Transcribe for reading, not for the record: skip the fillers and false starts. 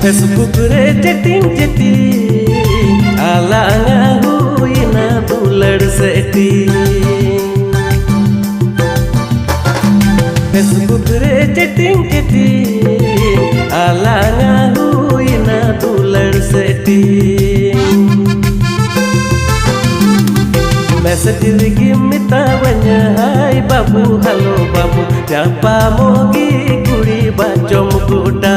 Facebook रे chatting आलांगा हुईना दुलड़ सेटी। फेसबुक रे चैटिंग आलांगा हुईना दुलड़ सेटी। मैसेज रिगी मितावanya hai babu halo babu japa mogi kuri bacom kuda।